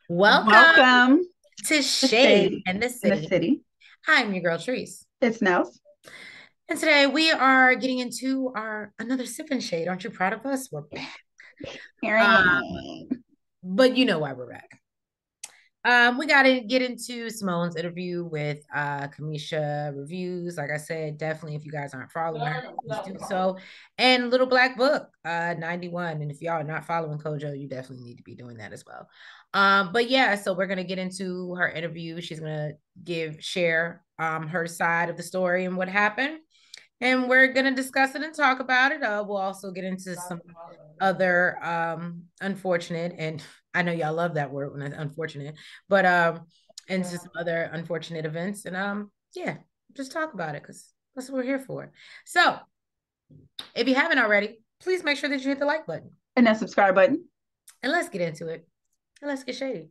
Welcome Welcome to to Shade Shady and the in the City. City. I'm your girl Treese. It's Nels. And today we are getting into our another sip and shade. Aren't you proud of us? We're back. Um, Period. but you know why we're back. We got to get into Symone's interview with Kamisha Reviews. Like I said, definitely if you guys aren't following her, please do so. And Little Black Book, 91. And if y'all are not following Kojo, you definitely need to be doing that as well. But yeah, so we're gonna get into her interview. She's gonna share her side of the story and what happened. And we're gonna discuss it and talk about it. We'll also get into some other unfortunate, and I know y'all love that word when it's unfortunate, but into some other unfortunate events. And yeah, just talk about it because that's what we're here for. So if you haven't already, please make sure that you hit the like button. And that subscribe button. And let's get into it. And let's get shady.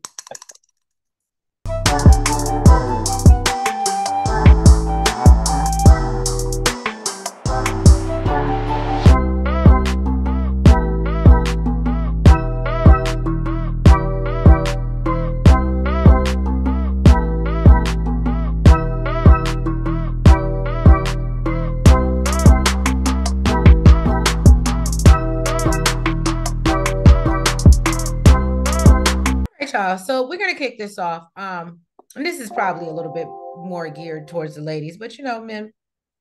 All right, y'all. So we're gonna kick this off. And this is probably a little bit more geared towards the ladies, but men,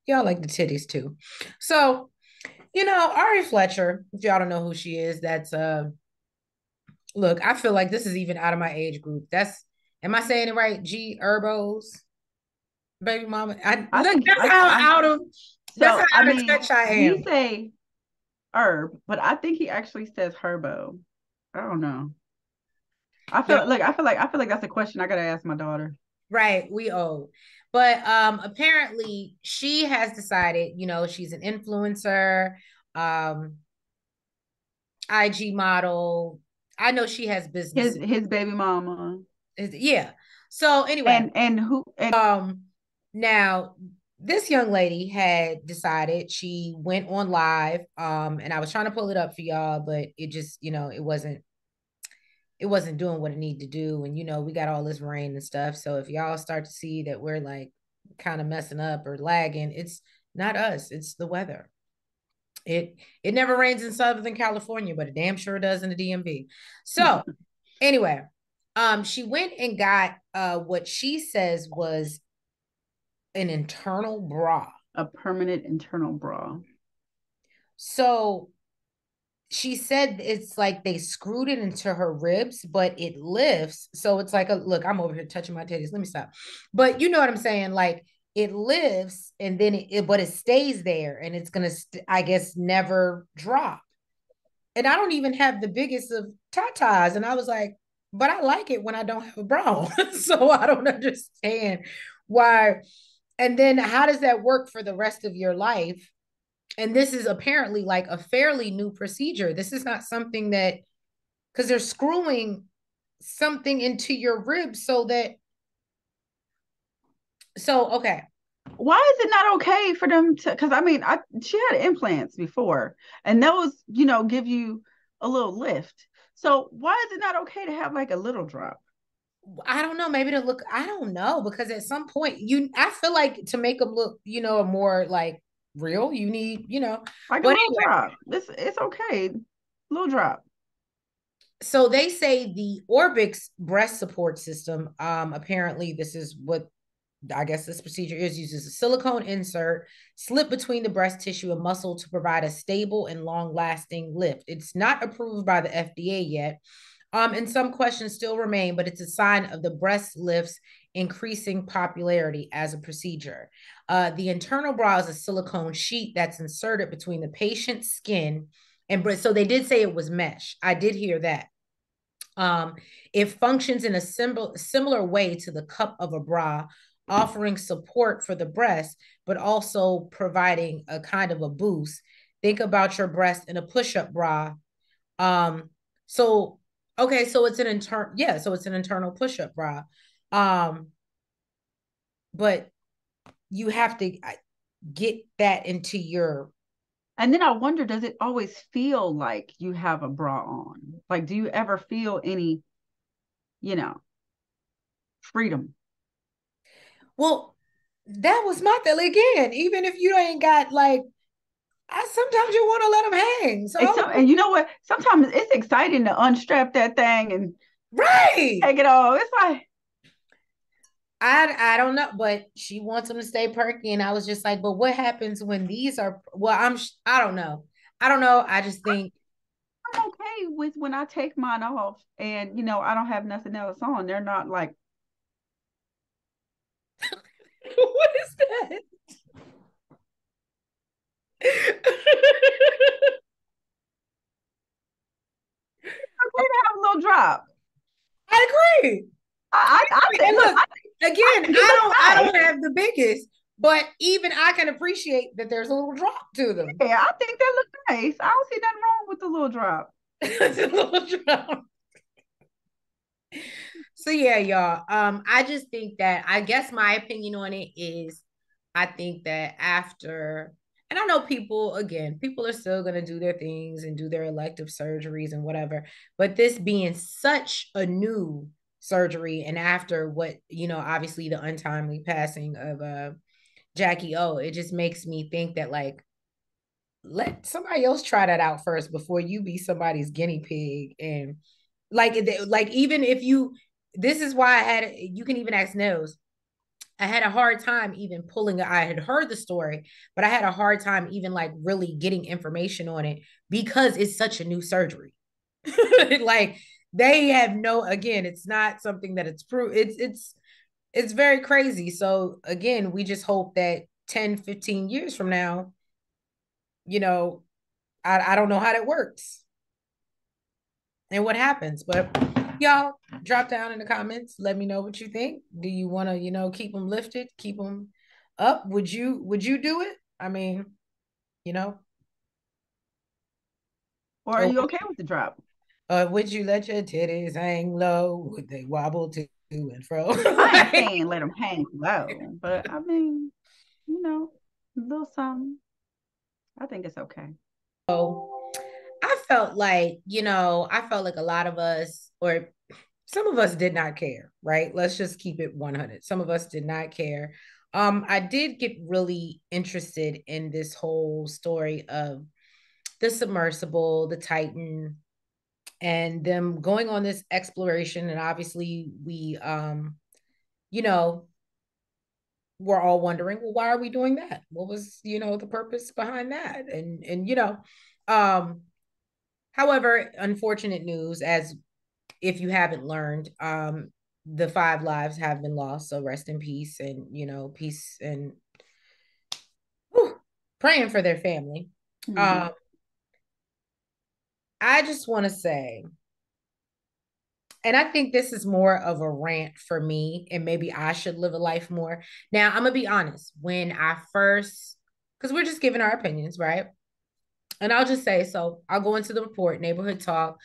y'all like the titties too. So, Ari Fletcher, if y'all don't know who she is, that's look, I feel like this is even out of my age group. That's am I saying it right? G Herbo's baby mama. I I look, think I that's how so I out of mean touch I he am. say herb, but I think he actually says herbo. I don't know. No, I feel like that's a question I gotta ask my daughter. right, we owe. But apparently she has decided, she's an influencer, um, IG model. I know she has His businesses. his baby mama. Yeah. So anyway, And who and now this young lady had decided she went on live, and I was trying to pull it up for y'all, but it just, it wasn't doing what it needed to do. And we got all this rain and stuff. So if y'all start to see that we're like kind of messing up or lagging, it's not us, it's the weather. It never rains in Southern California, but it damn sure does in the DMV. So anyway, she went and got what she says was an internal bra. a permanent internal bra. So she said it's like they screwed it into her ribs, but it lifts. So it's like a look, I'm over here touching my titties. Let me stop. But you know what I'm saying? Like it lifts and then but it stays there and it's gonna, I guess, never drop. And I don't even have the biggest of tatas. And I was like, but I like it when I don't have a bra. So I don't understand why. And then how does that work for the rest of your life? And this is apparently like a fairly new procedure. This is not something that, because they're screwing something into your ribs okay. Why is it not okay for them to? Because I mean, she had implants before, and those, give you a little lift. So why is it not okay to have like a little drop? I don't know, maybe to look, I don't know, because at some point I feel like to make them look, more like real, you need, Like a but little anyway, drop. It's okay, little drop. so they say the Orbix breast support system, apparently this is what I guess this procedure uses a silicone insert slip between the breast tissue and muscle to provide a stable and long-lasting lift. It's not approved by the FDA yet. And some questions still remain, but it's a sign of the breast lifts increasing popularity as a procedure. The internal bra is a silicone sheet that's inserted between the patient's skin and breast. So they did say it was mesh. I did hear that. Um, it functions in a similar way to the cup of a bra, offering support for the breast, but also providing a kind of a boost. Think about your breast in a push-up bra. Um, so okay, so it's an so it's an internal push-up bra. Um, but you have to get that into your. And then I wonder, does it always feel like you have a bra on? Like, do you ever feel any? you know, freedom. Well, that was my thing again. Even if you ain't got like, sometimes you want to let them hang. So And you know what? Sometimes it's exciting to unstrap that thing and right. take it off. It's like, I don't know, but she wants them to stay perky, and I was just like, but what happens when these are? Well, I don't know. I don't know. I just think I'm okay with when I take mine off and I don't have nothing else on. They're not like, what is that? okay to have a little drop. I agree. I And think look, I again, think it looks I nice. don't have the biggest, but even I can appreciate that there's a little drop to them. Yeah, I think that looks nice. I don't see nothing wrong with the little drop. It's a little drop. So yeah, y'all. I just think that I guess my opinion on it is I think that after, and I know people, again, people are still gonna do their things and do their elective surgeries and whatever, but this being such a new surgery, and after what, obviously the untimely passing of Jackie O, it just makes me think that like let somebody else try that out first before you be somebody's guinea pig. And like even if you, this is why you can even ask Nose. I had a hard time even I had heard the story, but I had a hard time even like really getting information on it because it's such a new surgery. Like they have no, again, it's not something that it's proof. It's very crazy. So again, we just hope that 10, 15 years from now, you know, I don't know how that works and what happens, but y'all drop down in the comments. Let me know what you think. Do you want to, keep them lifted, keep them up? Would you do it? I mean, you know, Or are or you okay with the drop? would you let your titties hang low? Would they wobble to and fro? I ain't Like, saying let them hang low, but I mean, a little something. I think it's okay. so I felt like, I felt like a lot of us, or some of us did not care, right? Let's just keep it 100. Some of us did not care. I did get really interested in this whole story of the submersible, the Titan, and them going on this exploration. And obviously, you know, we're all wondering, well, why are we doing that? What was, the purpose behind that? Um, however, unfortunate news, as if you haven't learned, the 5 lives have been lost. So rest in peace, and peace, and whew, praying for their family. Mm-hmm. Um, I just want to say, and I think this is more of a rant for me, and maybe I should live a life more. Now, I'm gonna be honest. When I first, because we're just giving our opinions, right? And I'll just say, so I'll go into the report, neighborhood talk.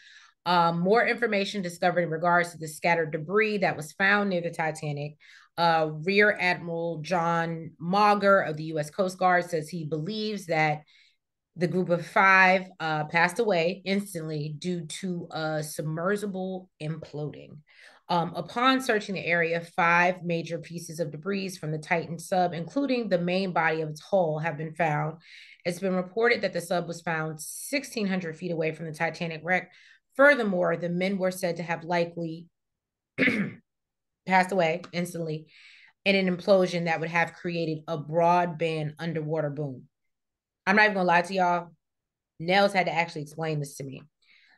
More information discovered in regards to the scattered debris that was found near the Titanic. Rear Admiral John Mauger of the U.S. Coast Guard says he believes that the group of 5 passed away instantly due to a submersible imploding. Upon searching the area, 5 major pieces of debris from the Titan sub, including the main body of its hull, have been found. It's been reported that the sub was found 1,600 feet away from the Titanic wreck. Furthermore, the men were said to have likely passed away instantly in an implosion that would have created a broadband underwater boom. I'm not even gonna lie to y'all. Nels had to actually explain this to me.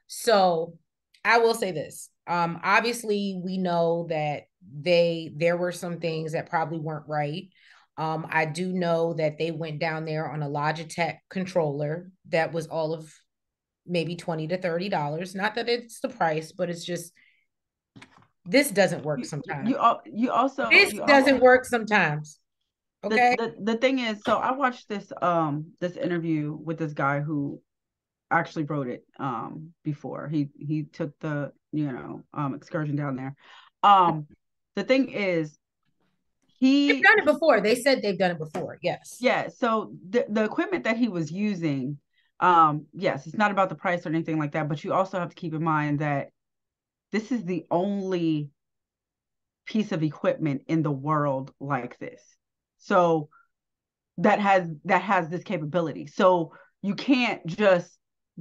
So I will say this. Obviously, we know that there were some things that probably weren't right. I do know that they went down there on a Logitech controller that was all of maybe $20 to $30. Not that it's the price, but it's just this doesn't work You sometimes. you you also This doesn't work sometimes. Okay. the thing is, so I watched this interview with this guy who actually wrote it before he took the excursion down there. Um the thing is They've he done it before. They said they've done it before. Yes. yeah, so the equipment that he was using, yes, it's not about the price or anything like that, but you also have to keep in mind that this is the only piece of equipment in the world like this. So that has this capability. So you can't just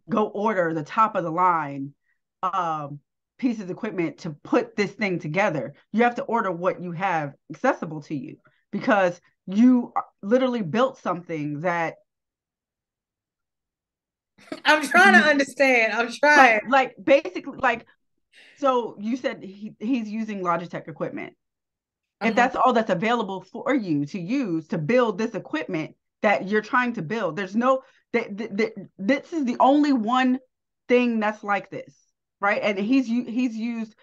go order the top of the line pieces of equipment to put this thing together. You have to order what you have accessible to you, because you literally built something that I'm trying to understand. I'm trying. like basically like, so you said he's using Logitech equipment. If Uh-huh. that's all that's available for you to use to build this equipment that you're trying to build, there's no this is the only one thing that's like this, right? And he's used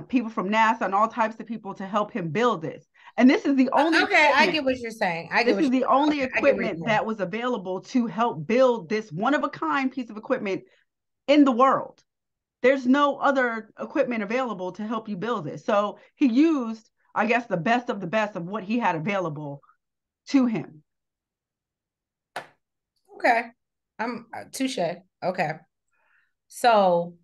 people from NASA and all types of people to help him build this. And this is the only Okay, I equipment. get what you're saying. I get This what is you're the only okay, I get what you're equipment saying. that was available to help build this one of a kind piece of equipment in the world. There's no other equipment available to help you build it. So he used, I guess, the best of the best of what he had available to him. Okay. I'm touche. Okay. So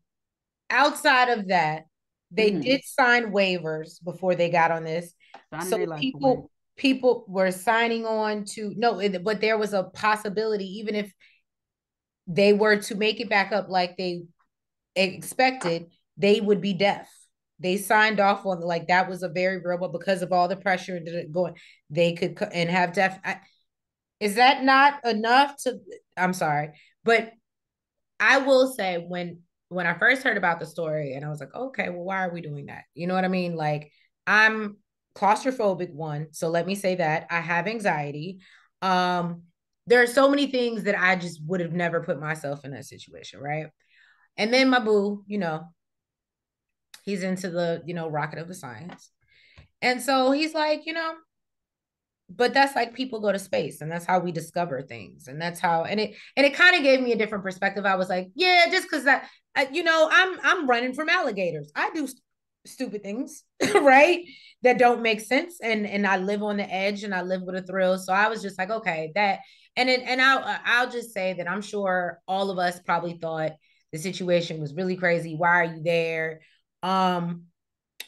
outside of that, they Mm-hmm. did sign waivers before they got on this. Signing So their life away. people were signing on to no, but there was a possibility, even if they were to make it back up like they expected, they would be deaf. They signed off on like that was a very real, but because of all the pressure going, they could and have deaf. Is that not enough to? I'm sorry, but I will say when I first heard about the story and I was like, okay, well, why are we doing that? You know what I mean? Like I'm claustrophobic one, so let me say that I have anxiety. Um, there are so many things that I just would have never put myself in that situation, right? And then my boo, he's into the rocket of the science, and so he's like, but that's like people go to space and that's how we discover things and that's how and it kind of gave me a different perspective. I was like, yeah, just because that I'm running from alligators. I do stupid things right, that don't make sense, and I live on the edge and I live with a thrill. So I was just like, okay, that and I'll just say that I'm sure all of us probably thought the situation was really crazy. Why are you there? um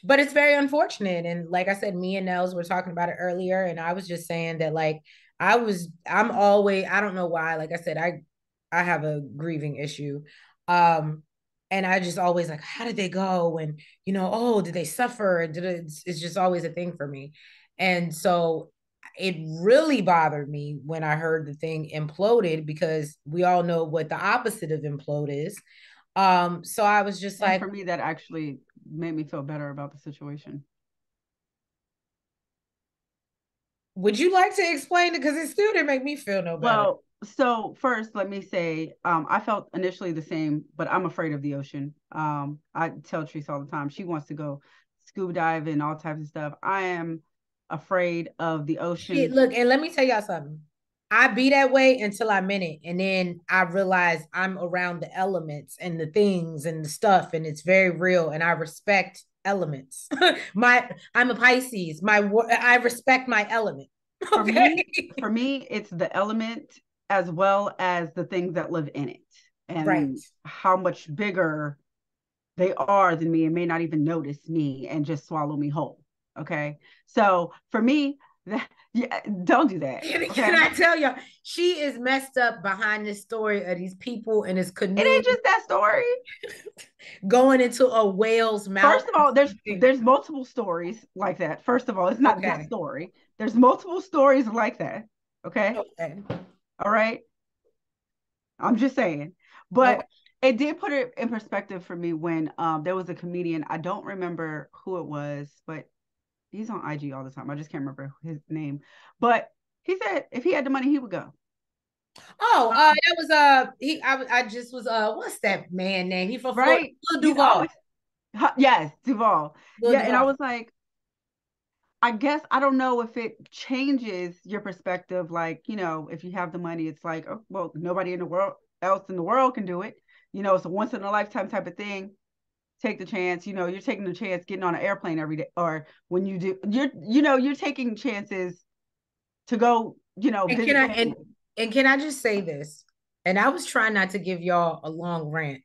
but it's very unfortunate. And like I said, me and Nels were talking about it earlier, and I was just saying that like I'm always, I don't know why. Like I said, I have a grieving issue. Um, and I just always like, how did they go? And oh, did they suffer? And it's just always a thing for me. And so it really bothered me when I heard the thing imploded, because we all know what the opposite of implode is. So I was just And like, for me, that actually made me feel better about the situation. would you like to explain it? Because it still didn't make me feel no better. Well, so first, let me say, I felt initially the same, but I'm afraid of the ocean. I tell Treese all the time, she wants to go scuba diving, all types of stuff. I am afraid of the Shit, ocean. look, and let me tell y'all something. I be that way until I'm in it. And then I realize I'm around the elements and the things and the stuff, and it's very real. And I respect elements. I'm a Pisces. I respect my element. For Okay. me, for me, it's the element as well as the things that live in it Right. and how much bigger they are than me and may not even notice me and just swallow me whole. Okay. So for me, yeah, don't do that. Can Okay. I tell y'all, she is messed up behind this story of these people in this It canoe ain't just that story. going into a whale's mouth. First of all, there's multiple stories like that. First of all, it's not that Okay. story. There's multiple stories like that. Okay. Okay. All right. I'm just saying. Okay. But it did put it in perspective for me when there was a comedian. I don't remember who it was, but he's on IG all the time. I just can't remember his name. But he said if he had the money, he would go. Oh, that was I just was what's that man name? He from Florida. Right? Lil He's Duval. always yes, Duval. Lil Yeah, and I Duval. was like, I guess I don't know if it changes your perspective. Like, if you have the money, it's like, oh, well, nobody in the world else in the world can do it. It's a once in a lifetime type of thing. Take the chance. You're taking the chance getting on an airplane every day, or when you do, you're taking chances to go, And can visit I family. and can I just say this? And I was trying not to give y'all a long rant.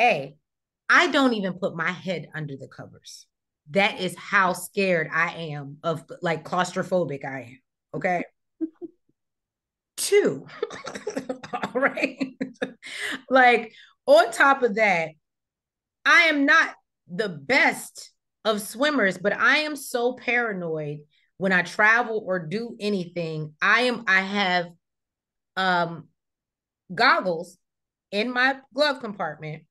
A, I don't even put my head under the covers. That is how scared I am of, like, claustrophobic I am. Okay. Two. All right. Like, on top of that, I am not the best of swimmers, but I am so paranoid when I travel or do anything. I have um goggles in my glove compartment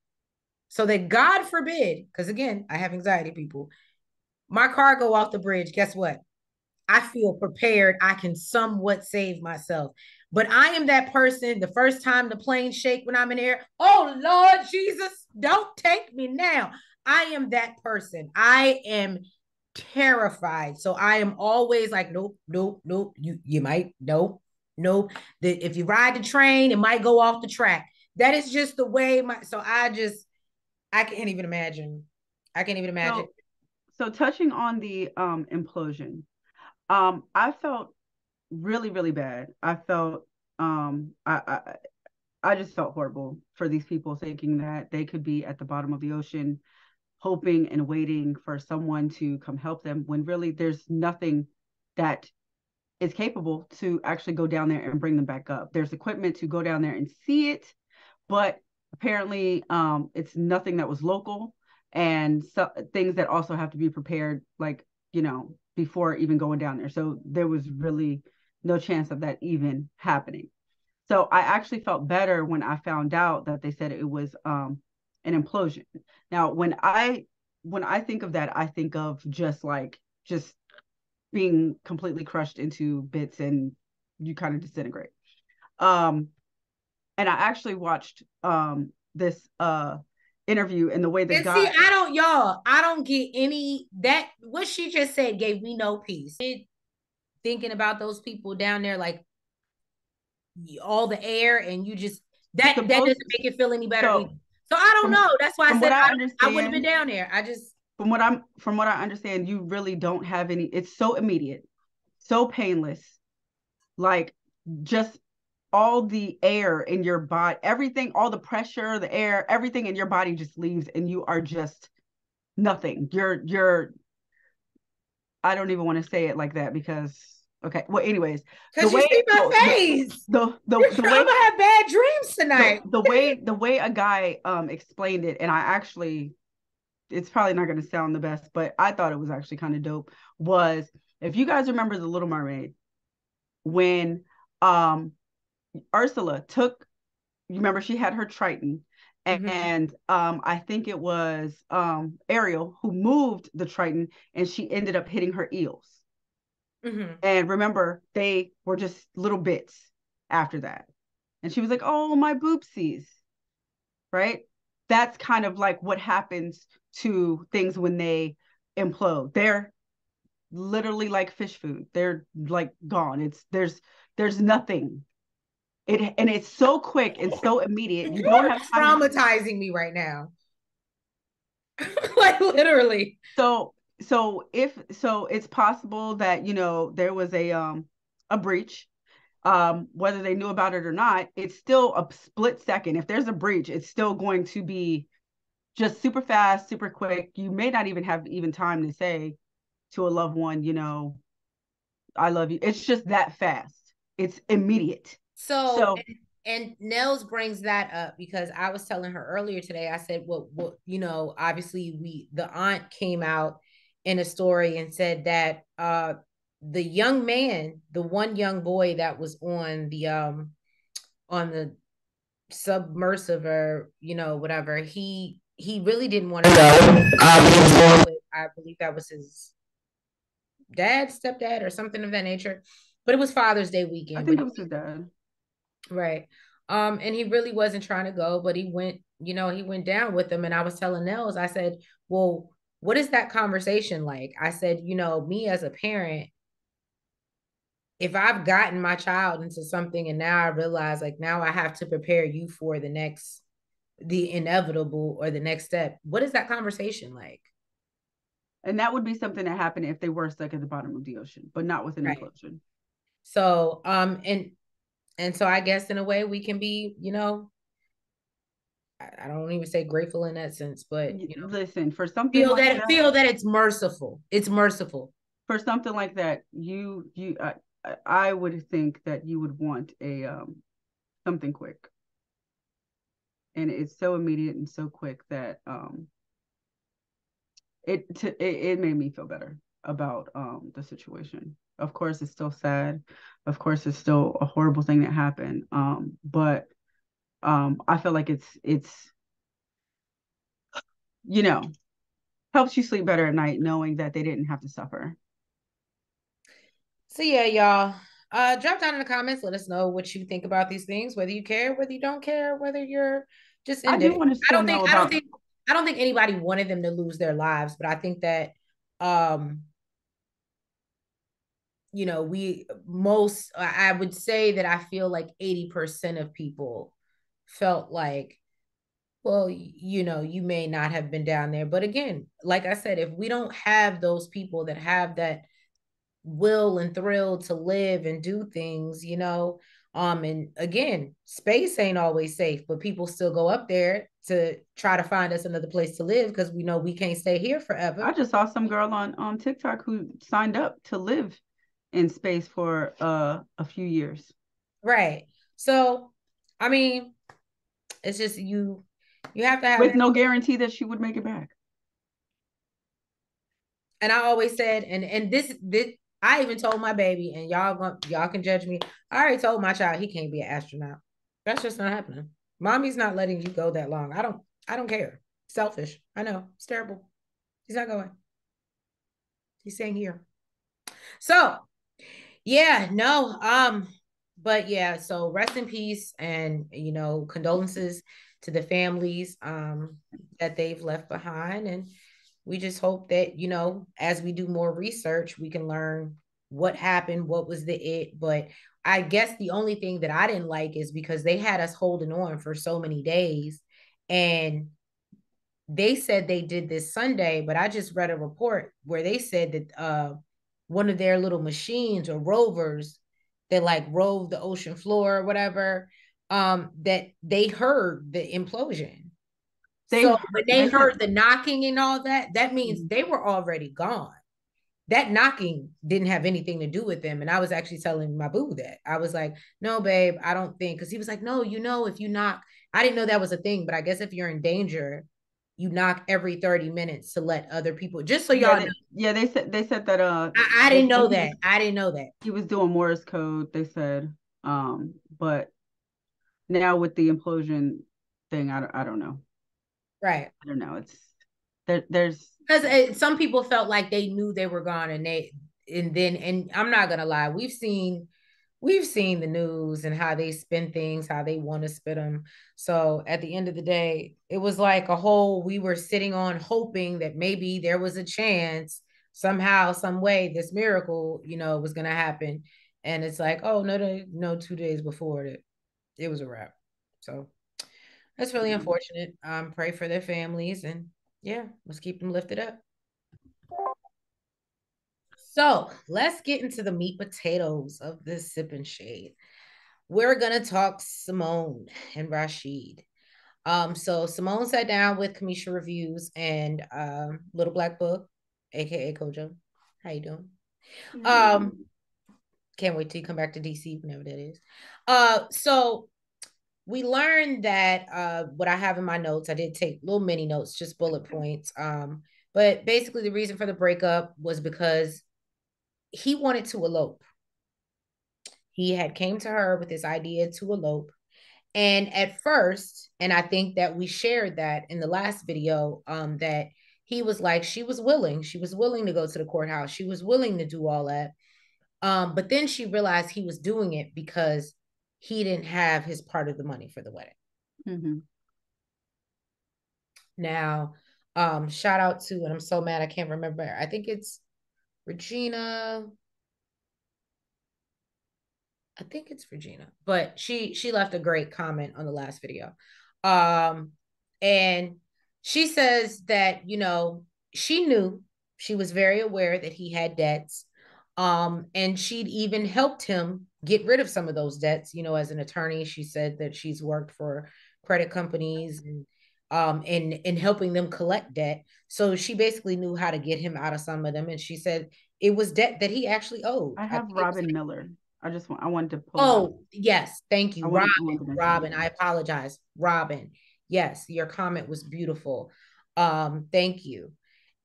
so that, God forbid, because again, I have anxiety, people, my car go off the bridge. Guess what? I feel prepared. I can somewhat save myself. But I am that person, the first time the plane shake when I'm in air, oh Lord Jesus, don't take me now. I am that person. I am terrified. So I am always like, nope, nope, nope. You might, nope, nope. That if you ride the train, it might go off the track. That is just the way I can't even imagine. I can't even imagine. So touching on the implosion, I felt really, really bad. I felt I just felt horrible for these people, thinking that they could be at the bottom of the ocean, hoping and waiting for someone to come help them, when really there's nothing that is capable to actually go down there and bring them back up. There's equipment to go down there and see it, but apparently it's nothing that was local, and so things that also have to be prepared, like, before even going down there. So there was really no chance of that even happening. So I actually felt better when I found out that they said it was an implosion. Now, when I think of that, I think of just being completely crushed into bits and you kind of disintegrate. Um, and I actually watched this interview, and the way the And see, guy, I don't get any, that what she just said gave me no peace. Thinking about those people down there, like, all the air, and you just, that doesn't supposed make it feel any better either. so So I don't from know. That's why I from said what I I wouldn't have been understand, down there. I just, from what I understand, you really don't have any. It's so immediate, so painless, like just all the air in your body, everything, all the pressure, the air, everything in your body just leaves, and you are just nothing. You're I don't even want to say it like that because, okay. Well, anyways, the because you way see my so face. the I'm way gonna have bad dreams tonight. the way a guy explained it, and I actually, it's probably not going to sound the best, but I thought it was actually kind of dope. Was, if you guys remember the Little Mermaid, when um Ursula took, you remember she had her Triton, Mm-hmm. and I think it was Ariel who moved the Triton, and she ended up hitting her eels. Mm-hmm. And remember, they were just little bits after that. And she was like, oh, my boopsies, right? That's kind of like what happens to things when they implode. They're literally like fish food. They're like gone. There's nothing. And it's so quick and so immediate. You don't You're have time to. traumatizing me right now. Like, literally. So it's possible that, there was a breach, whether they knew about it or not. It's still a split second. If there's a breach, it's still going to be just super fast, super quick. You may not even have even time to say to a loved one, I love you. It's just that fast. It's immediate. So, So and Nels brings that up because I was telling her earlier today. I said, well, obviously, the aunt came out in a story and said that the young man, the one young boy that was on the submersive, or whatever, he really didn't want to know. I believe that was his dad, stepdad, or something of that nature. But it was Father's Day I weekend. think it was his dad. Right. And he really wasn't trying to go, but he went down with them. And I was telling Nels, I said, well, what is that conversation like? I said, me as a parent, if I've gotten my child into something and now I realize, like, now I have to prepare you for the inevitable or the next step, what is that conversation like? And that would be something that happened if they were stuck at the bottom of the ocean, but not with an Right. implosion. So, and so I guess in a way we can be, I don't even say grateful in that sense, but Listen, for something like that, feel that it's merciful. It's merciful. for something like that, I would think that you would want a something quick, and it's so immediate and so quick that it made me feel better about the situation. Of course, it's still sad. Of course, it's still a horrible thing that happened. But I feel like it's you know helps you sleep better at night knowing that they didn't have to suffer. So yeah, y'all. Drop down in the comments. Let us know what you think about these things. Whether you care, whether you don't care, whether you're just I do indifferent. want to still know about. I don't think anybody wanted them to lose their lives, but I think that um we most I would say that I feel like 80% of people felt like, well, you may not have been down there. But again, like I said, if we don't have those people that have that will and thrill to live and do things, and again, space ain't always safe, but people still go up there to try to find us another place to live because we know we can't stay here I forever. just saw some girl on TikTok who signed up to live in space for a few years. Right. So, I mean, it's just you have to have With that. no guarantee that she would make it back. And I always said, and this I even told my baby, and y'all can judge me. I already told my child he can't be an astronaut. That's just not happening. Mommy's not letting you go that long. I don't care. Selfish. I know. It's terrible. He's not going. He's staying here. So yeah, no. But yeah, so rest in peace and condolences to the families that they've left behind. And we just hope that, as we do more research, we can learn what happened, what was the it. But I guess the only thing that I didn't like is because they had us holding on for so many days. And they said they did this Sunday, but I just read a report where they said that one of their little machines or rovers that like rove the ocean floor or whatever, that they heard the implosion. So when they They said heard the knocking and all that, that means they were already gone. That knocking didn't have anything to do with them. And I was actually telling my boo that. I was like, no, babe, I don't think. Because he was like, no, if you knock, I didn't know that was a thing. But I guess if you're in danger, you knock every 30 minutes to let other people, just so y'all know. they said that I didn't know that. I didn't know that. he was doing Morse code, they said. But now with the implosion thing, I don't know. Right. I don't know. It's there's Because some people felt like they knew they were gone and I'm not gonna lie, we've seen the news and how they spin things, how they want to spin them. So at the end of the day, it was like we were sitting on hoping that maybe there was a chance somehow, some way, this miracle, was gonna happen. And it's like, oh no, no, 2 days before it was a wrap. So that's really unfortunate. Pray for their families and yeah, let's keep them lifted up. So let's get into the meat potatoes of this sip and shade. We're gonna talk Symone and Rashid. So Symone sat down with Kamisha Reviews and Little Black Book, aka Kojo. How you doing? Um, can't wait till you come back to DC whenever that is. So we learned that what I have in my notes, I did take little mini notes, just bullet points. But basically the reason for the breakup was because he wanted to elope. He had came to her with this idea to elope. And at first, and I think that we shared that in the last video, that he was like, she was willing. She was willing to go to the courthouse. She was willing to do all that. But then she realized he was doing it because he didn't have his part of the money for the wedding. mm-hmm. Now, shout out to, and I'm so mad I can't remember. I think it's Regina. I think it's Regina, but she left a great comment on the last video. And she says that, she knew, she was very aware that he had debts. And she'd even helped him get rid of some of those debts, as an attorney. She said that she's worked for credit companies and and helping them collect debt. So she basically knew how to get him out of some of them. And she said it was debt that he actually owed. I I have think it was Robin like, Miller. I wanted to pull it up. oh, yes, thank you. I wanted to mention Robin, that. I apologize. Robin. Yes, your comment was beautiful. Thank you.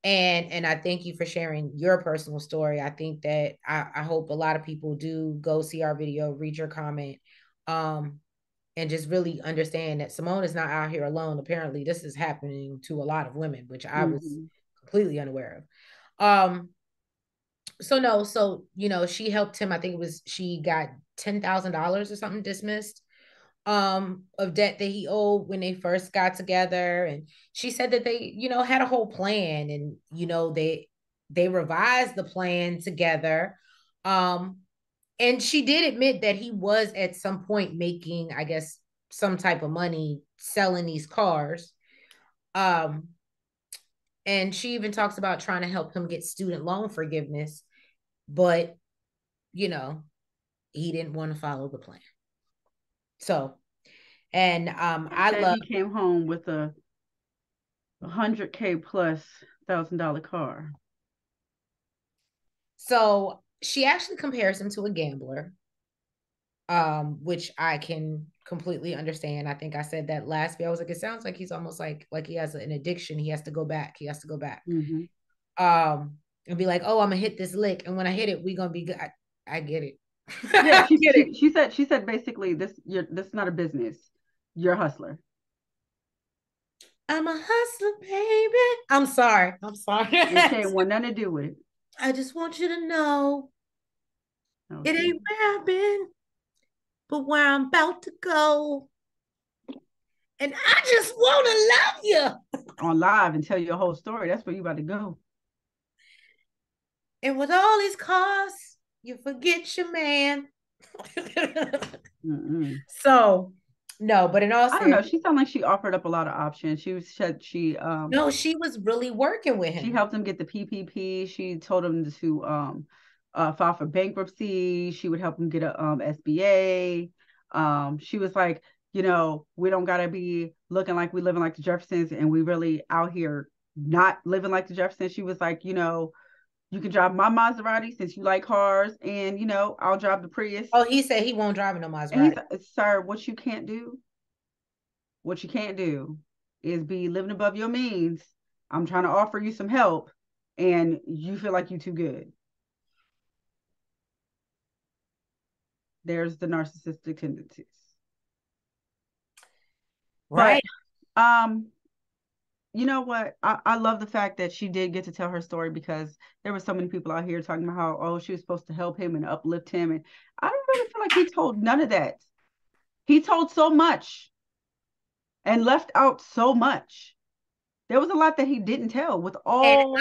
And I thank you for sharing your personal story. I think that I hope a lot of people do go see our video, read your comment, um, and just really understand that Symone is not out here alone. Apparently, this is happening to a lot of women, which I was Mm-hmm. completely unaware of. So no, so she helped him. I think it was she got $10,000 or something dismissed of debt that he owed when they first got together. And she said that they had a whole plan, and they revised the plan together. And she did admit that he was at some point making, I guess, some type of money selling these cars. um and she even talks about trying to help him get student loan forgiveness, but you know he didn't want to follow the plan. So, and He I said love. he came home with a 100K plus $1,000 car. So she actually compares him to a gambler, which I can completely understand. I think I said that last week. I was like, it sounds like he's almost like he has an addiction. He has to go back. He has to go back. Mm-hmm. And be like, oh, I'm gonna hit this lick, and when I hit it, we gonna be good. I get it. Yeah, I get it. she said basically this is not a business. You're a hustler. I'm a hustler, baby. I'm sorry. I'm sorry. And she ain't want nothing to do with it. I just want you to know Oh, it she ain't where I've been, but where I'm about to go. And I just want to love you. on live and tell you a whole story. That's where you about to go. And with all these cars, you forget your man. Mm-mm. So, no, but in all I don't know. seriousness, She sounded like she offered up a lot of options. no, she was really working with she him. helped him get the PPP. She told him to file for bankruptcy. She would help him get a SBA. She was like, we don't gotta be looking like we living like the Jeffersons, and we really out here not living like the Jeffersons. She was like, you can drive my Maserati since you like cars, and I'll drive the Prius. Oh, he said he won't drive in no And he's Maserati. like, sir, what you can't do is be living above your means. I'm trying to offer you some help, and you feel like you're too good. There's the narcissistic tendencies. But Right. um, you know what? I love the fact that she did get to tell her story, because there were so many people out here talking about how, oh, she was supposed to help him and uplift him. And I don't really feel like he told none of that. He told so much and left out so much. There was a lot that he didn't tell with And all.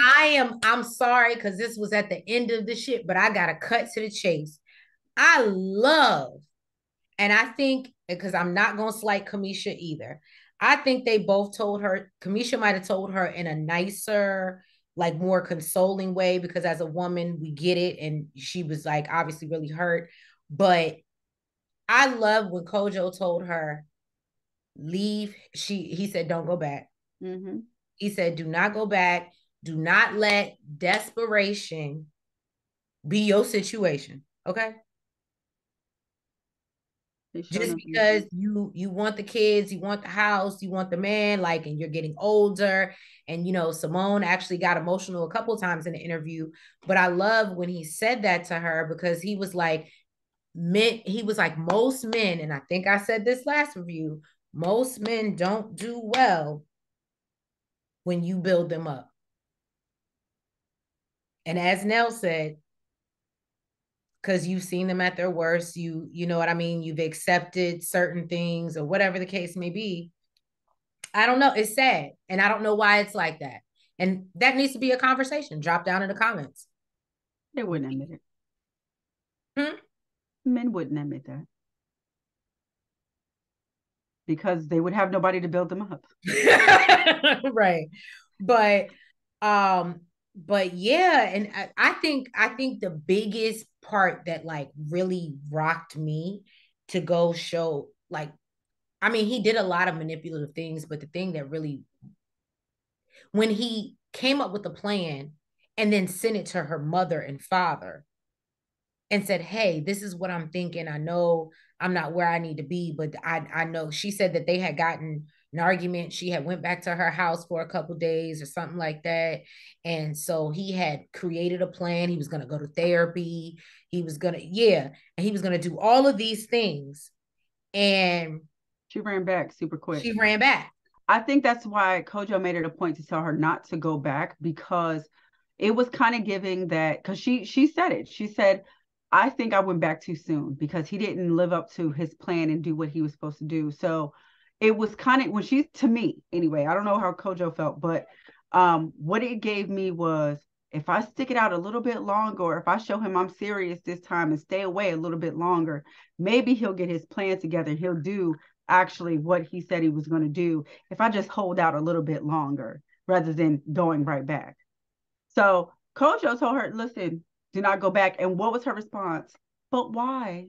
I'm sorry because this was at the end of the shit, but I gotta cut to the chase. I love, and I think because I'm not gonna slight Kamisha either. I think they both told her, Kamisha might have told her in a nicer, like more consoling way, because as a woman, we get it. And she was like obviously really hurt. But I love when Kojo told her, leave. He said, don't go back. Mm-hmm. He said, do not go back. Do not let desperation be your situation. Okay. They showing Just up. because you want the kids, you want the house, you want the man, like, and you're getting older. And Symone actually got emotional a couple of times in the interview. But I love when he said that to her, because he was like, most men, and I think I said this last review, most men don't do well when you build them up. And as Nell said, because you've seen them at their worst, you know what I mean, you've accepted certain things or whatever the case may be. I don't know, it's sad, and I don't know why it's like that. And that needs to be a conversation. Drop down in the comments. They wouldn't admit it. Hmm? Men wouldn't admit that, because they would have nobody to build them up. Right. But um but yeah, and I think the biggest part that like really rocked me to go show, like, I mean, he did a lot of manipulative things, but the thing that really, when he came up with the plan and then sent it to her mother and father and said, "Hey, this is what I'm thinking. I know I'm not where I need to be, but I know." She said that they had gotten an argument. She had went back to her house for a couple days or something like that, and so he had created a plan. He was going to go to therapy. He was going to, yeah, and he was going to do all of these things, and She ran back super quick. she ran back. I think that's why Kojo made it a point to tell her not to go back, because it was kind of giving that, because she said it. She said, I think I went back too soon because he didn't live up to his plan and do what he was supposed to do. So it was kind of, when she, to me anyway, I don't know how Kojo felt, but what it gave me was, if I stick it out a little bit longer, or if I show him I'm serious this time and stay away a little bit longer, maybe he'll get his plan together. He'll do actually what he said he was going to do if I just hold out a little bit longer rather than going right back. So Kojo told her, listen, do not go back. And what was her response? But why?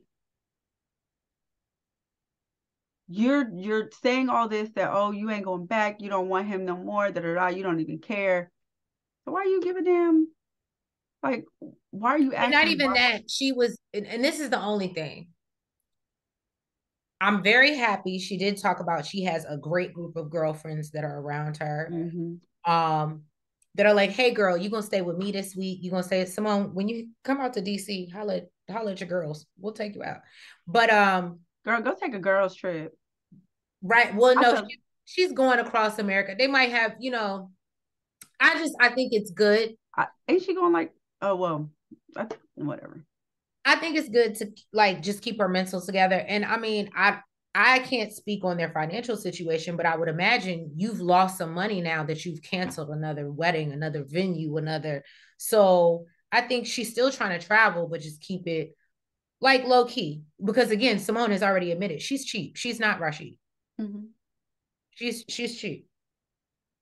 You're saying all this, that, oh, you ain't going back, you don't want him no more, da da da, you don't even care. So why are you giving them, like, why are you And not acting? even that, she was, and this is the only thing. I'm very happy. She did talk about she has a great group of girlfriends that are around her. Mm-hmm. Um, that are like, hey girl, you gonna stay with me this week? You gonna stay at Symone when you come out to DC, holla at your girls. We'll take you out. But Girl, go take a girls trip. right. Well, I no, feel, she's going across America. They might have, I think it's good. ain't she going like, oh well, whatever. I think it's good to like just keep her mental together. And I mean, I can't speak on their financial situation, but I would imagine you've lost some money now that you've canceled another wedding, another venue, another. So I think she's still trying to travel, but just keep it like low key. Because again, Symone has already admitted she's cheap. She's not Rashid. Mm-hmm. She's cheap.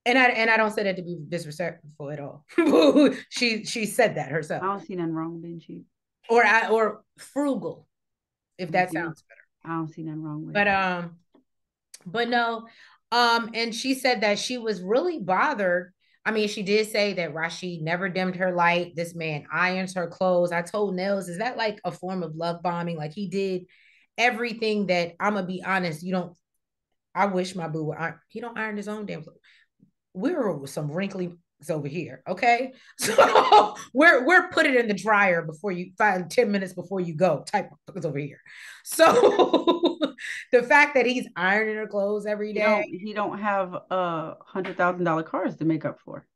And I don't say that to be disrespectful at all. She said that I herself. don't see nothing wrong with being cheap. Or frugal, if that Yeah, sounds better. I don't see nothing wrong with But it. no, and she said that she was really bothered. I mean, she did say that Rashid never dimmed her light. This man irons her clothes. I told Nels, is that like a form of love bombing? Like he did everything that, I'm gonna be honest, you don't. I wish my boo would iron. He don't iron his own damn clothes. We're some wrinkly over here, okay? So we're put it in the dryer before you 5-10 minutes before you go type of over here. So the fact that he's ironing her clothes every day. He don't have $100,000 cars to make up for.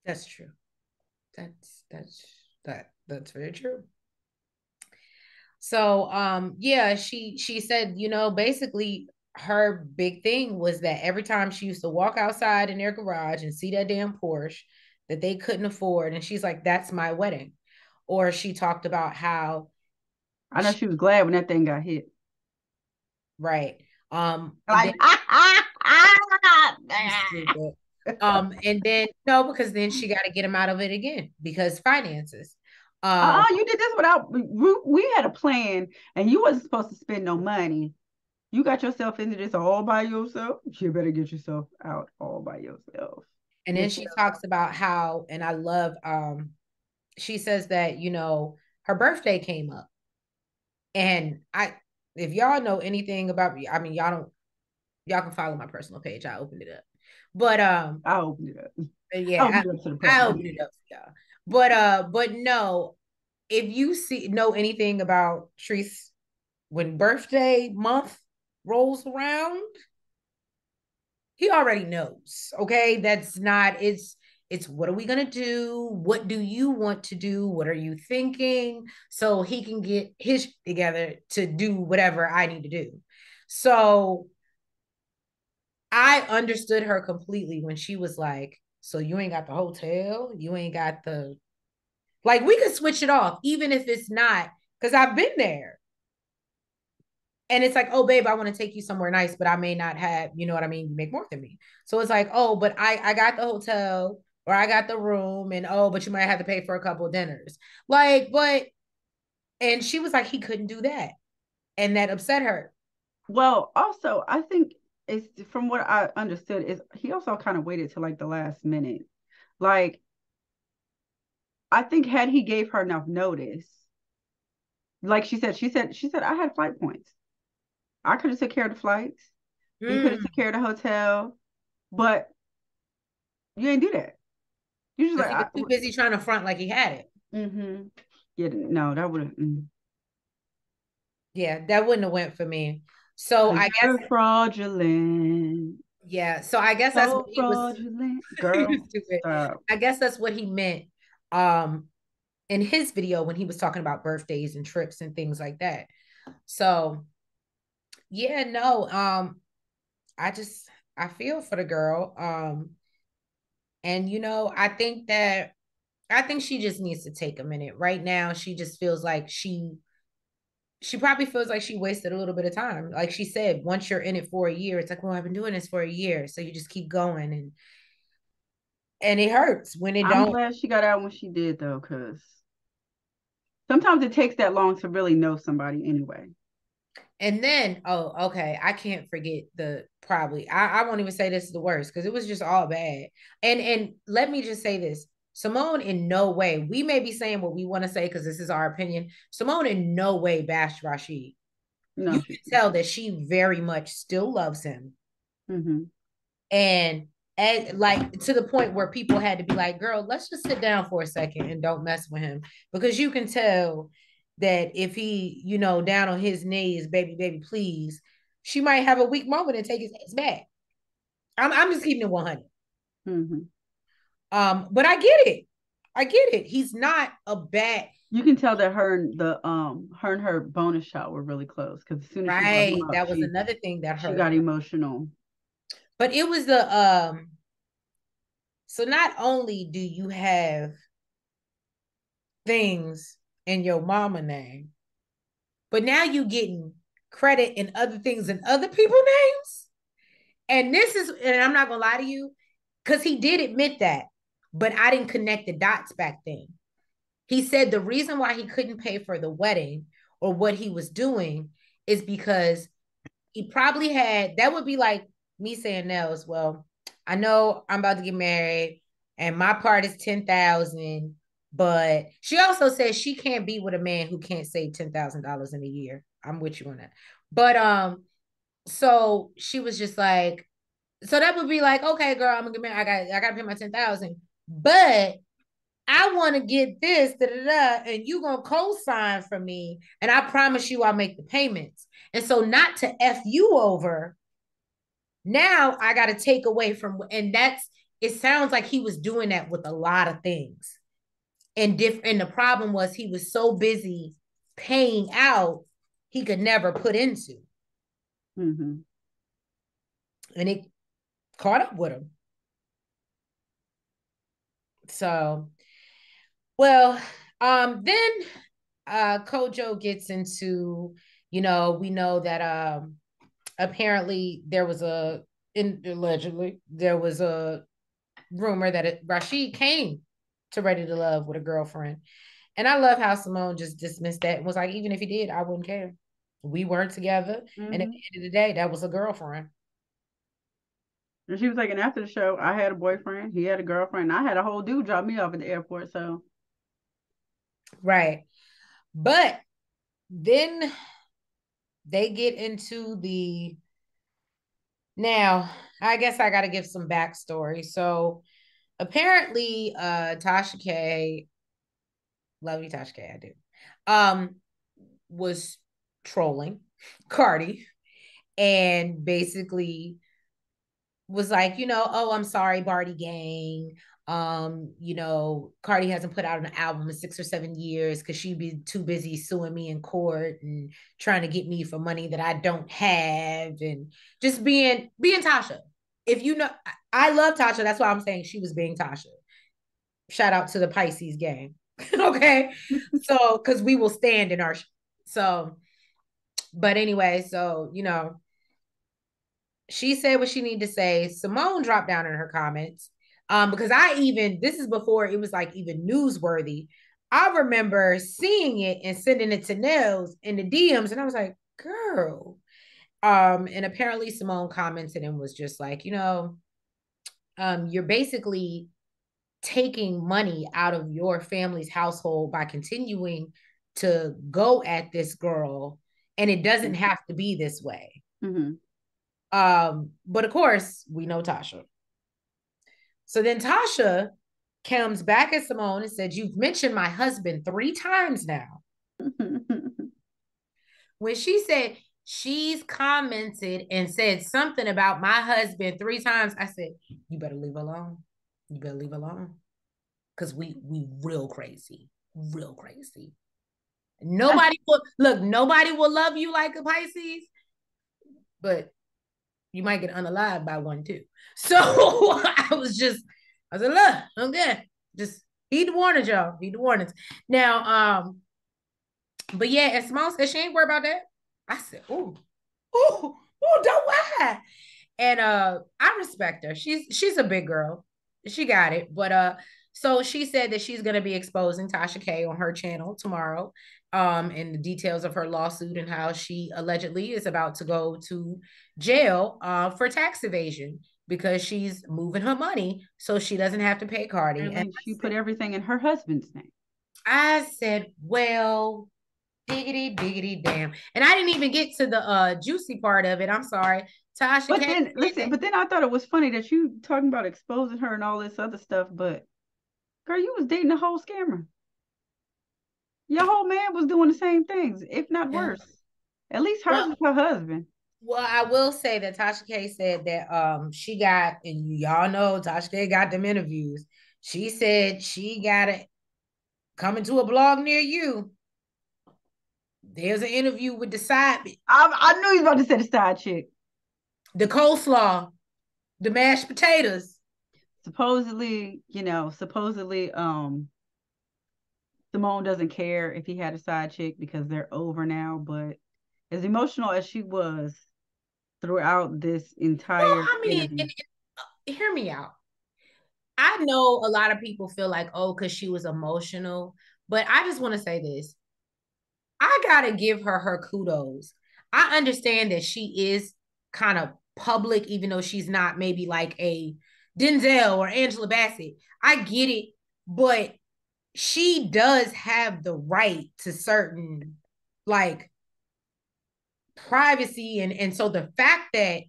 That's true. That's very true. So yeah, she said, basically her big thing was that every time she used to walk outside in their garage and see that damn Porsche that they couldn't afford, and she's like, that's my wedding. Or she talked about how I know she was glad when that thing got hit. right. And then Like, stupid. And then no, because then she got to get him out of it again because finances. you did this without, we had a plan and you wasn't supposed to spend no money. You got yourself into this all by yourself. You better get yourself out all by yourself. And then Get she your, talks about how, and I love, she says that, her birthday came up. And if y'all know anything about me, I mean, y'all can follow my personal page. I opened it up. But I opened it up. I yeah, opened it up to the I public. opened it up for y'all. But no, if you know anything about Treese, when birthday month rolls around, he already knows. Okay. That's not, it's what are we going to do? What do you want to do? What are you thinking? So he can get his together to do whatever I need to do. So I understood her completely when she was like, so you ain't got the hotel, you ain't got the, like, we could switch it off, even if it's not, because I've been there. And it's like, oh, babe, I want to take you somewhere nice, but I may not have, you know what I mean? You make more than me. So it's like, oh, but I got the hotel or I got the room, and oh, but you might have to pay for a couple of dinners. Like, but And she was like, he couldn't do that. And that upset her. Well, also, I think it's from what I understood is he also kind of waited till like the last minute. Like, I think had he gave her enough notice, like she said, I had flight points. I could have took care of the flights. He could have Mm. took care of the hotel, but you ain't do that. You just Because like, he was too busy trying to front like he had it. mm-hmm. Yeah, no, that would have, Yeah, that wouldn't have went for me. So because I guess, you're fraudulent. yeah. So I guess that's what So he was. fraudulent. Girl, Stupid. stop. I guess that's what he meant um in his video when he was talking about birthdays and trips and things like that. So yeah, no, I just I feel for the girl. And I think she just needs to take a minute. Right now, she just feels like she probably feels like she wasted a little bit of time. Like she said, once you're in it for a year, it's like, well, I've been doing this for a year. So you just keep going and it hurts when it I'm don't. glad she got out when she did, though, because sometimes it takes that long to really know somebody anyway. And then, oh, okay, I can't forget the probably. I won't even say this is the worst because it was just all bad. And let me just say this. Symone in no way, we may be saying what we want to say because this is our opinion. Symone in no way bashed Rashid. You No, can tell that she very much still loves him. mm-hmm. And like to the point where people had to be like, girl, let's just sit down for a second and don't mess with him. Because you can tell that if he, down on his knees, baby, baby, please, she might have a weak moment and take his ass back. I'm just keeping it 100. Mm-hmm. But I get it. I get it. He's not a bad. You can tell that her and her bonus shot were really close because as soon as she brought him Right. up, That was another thing that she hurt got her. emotional. But it was the so not only do you have things in your mama name, but now you getting credit in other things in other people's names. And this is, and I'm not gonna lie to you, because he did admit that, but I didn't connect the dots back then. He said the reason why he couldn't pay for the wedding or what he was doing is because he probably had that would be like me saying Nels, well, I know I'm about to get married and my part is 10,000, but she also says she can't be with a man who can't save $10,000 in a year. I'm with you on that. But so she was just like, so that would be like, okay, girl, I'm gonna get married. I gotta pay my 10,000, but I want to get this, da, da, da, and you gonna co-sign for me, and I promise you I'll make the payments. And so, not to f you over, now I got to take away from, and that's it. Sounds like he was doing that with a lot of things, and the problem was he was so busy paying out he could never put into, Mm-hmm. and it caught up with him. So, well, then Kojo gets into, we know that apparently allegedly there was a rumor that Rashid came to Ready to Love with a girlfriend. And I love how Symone just dismissed that and was like, even if he did, I wouldn't care. We weren't together. And at Mm-hmm. the end of the day, that was a girlfriend. And she was like, and after the show, I had a boyfriend, he had a girlfriend, I had a whole dude drop me off at the airport. So, Right. But then they get into the now, I guess I got to give some backstory. So apparently, Tasha K, love you, Tasha K, I do, was trolling Cardi and basically was like, oh, I'm sorry, Barty Gang. Cardi hasn't put out an album in 6 or 7 years because she'd be too busy suing me in court and trying to get me for money that I don't have and just being Tasha. If you know, I love Tasha. That's why I'm saying she was being Tasha. Shout out to the Pisces gang. Okay. So, because we will stand in our, so, but anyway, so, she said what she needed to say. Symone dropped down in her comments. Because this is before it was like even newsworthy. I remember seeing it and sending it to Nels in the DMs, and I was like, girl. And apparently Symone commented and was just like, you're basically taking money out of your family's household by continuing to go at this girl, and it doesn't have to be this way. Mm-hmm. But of course, we know Tasha. So then Tasha comes back at Symone and said, "You've mentioned my husband 3 times now." When she said she's commented and said something about my husband 3 times, I said, "You better leave alone. You better leave alone." Because we real crazy. Real crazy. Nobody will love you like a Pisces, but you might get unalived by one too. So I said, look, I'm good. Just heed the warnings, y'all. Heed the warnings. Now, but yeah, and Small said she ain't worried about that. I said, don't lie. And I respect her. She's a big girl. She got it. But so she said that she's gonna be exposing Tasha K on her channel tomorrow. And the details of her lawsuit and how she allegedly is about to go to jail for tax evasion because she's moving her money so she doesn't have to pay Cardi. And Apparently, she put everything in her husband's name. I said, well, diggity diggity damn. And I didn't even get to the juicy part of it. I'm sorry. Tasha But K. then listen, but then I thought it was funny that you talking about exposing her and all this other stuff, but girl, you was dating a whole scammer. Your whole man was doing the same things, if not Yeah. worse. At least hers Well, is her husband. well, I will say that Tasha K said that she got, and y'all know Tasha K got them interviews. She said she got it coming to a blog near you. There's an interview with the side, I knew you was about to say the side chick. the coleslaw, the mashed potatoes. Supposedly, Symone doesn't care if he had a side chick because they're over now, but as emotional as she was throughout this Well, entire I mean, interview. hear me out. I know a lot of people feel like, oh, because she was emotional, but I just want to say this. I gotta give her kudos. I understand that she is kind of public, even though she's not maybe like a Denzel or Angela Bassett. I get it, but she does have the right to certain like privacy, and so the fact that,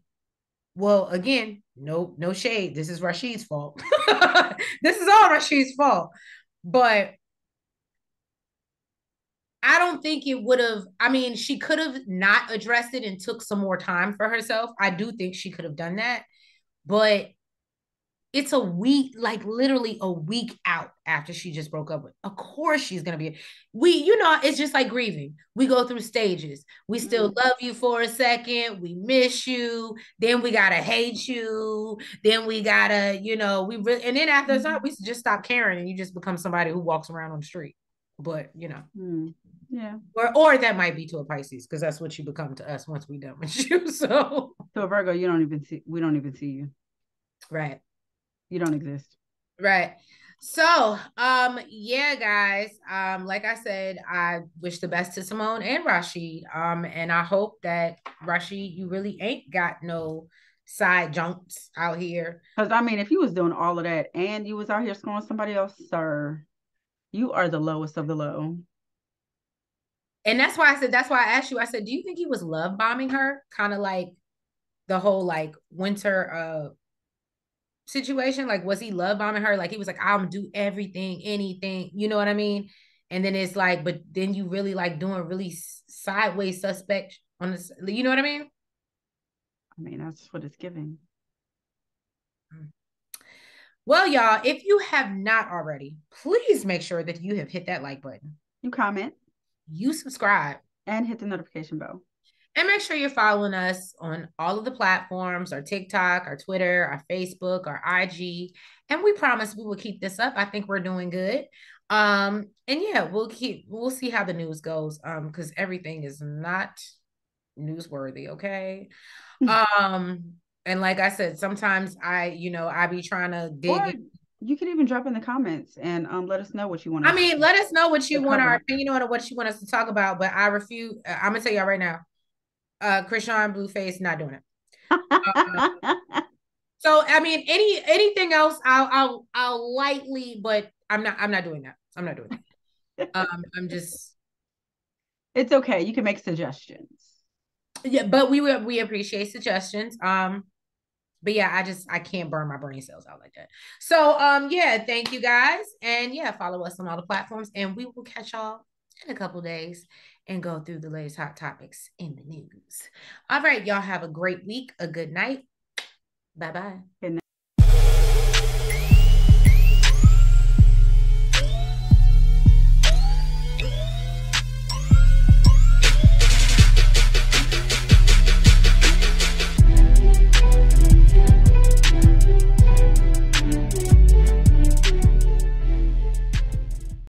well, again, no shade. This is Rashid's fault. This is all Rashid's fault. But I don't think it would have. I mean, she could have not addressed it and took some more time for herself. I do think she could have done that, but it's a week, like literally a week out after she just broke up with. Of course, she's gonna be. It's just like grieving. We go through stages. We still Mm. love you for a second. We miss you. Then we gotta hate you. Then we gotta, and then after that, we just stop caring, and you just become somebody who walks around on the street. But Mm. Yeah. or that might be to a Pisces because that's what you become to us once we done with you. So So Virgo, you don't even see. We don't even see you. right, You don't exist. right. So yeah, guys. Like I said, I wish the best to Symone and Rashid. And I hope that Rashid, you really ain't got no side junks out here. Because I mean, if you was doing all of that and you was out here scoring somebody else, sir, you are the lowest of the low. And that's why I asked you. I said, do you think he was love bombing her? Kind of like the whole like winter situation? Like, was he love bombing her? Like, he was like, I'm do everything, anything, you know what I mean? And then it's like, but then you really like doing really sideways suspect on this, you know what I mean? I mean, that's what it's giving. Well, y'all, if you have not already, please make sure that you have hit that like button. You comment You subscribe. and hit the notification bell. And make sure you're following us on all of the platforms, our TikTok, our Twitter, our Facebook, our IG. And we promise we will keep this up. I think we're doing good. And yeah, we'll see how the news goes. Because everything is not newsworthy, okay? Um, and like I said, sometimes I be trying to dig Or in. You can even drop in the comments and let us know what you want I us mean, let us know what you to want our cover. opinion on, or what you want us to talk about. But I refuse. I'm gonna tell y'all right now. Krishan Blueface not doing it. So I mean, anything else, I'll lightly, but I'm not doing that. I'm not doing that. I'm just It's okay. You can make suggestions. yeah, but we appreciate suggestions. But yeah, I can't burn my brain cells out like that. So yeah, thank you guys. And yeah, follow us on all the platforms, and we will catch y'all in a couple days and go through the latest hot topics in the news. All right, y'all have a great week, a good night. Bye-bye. Good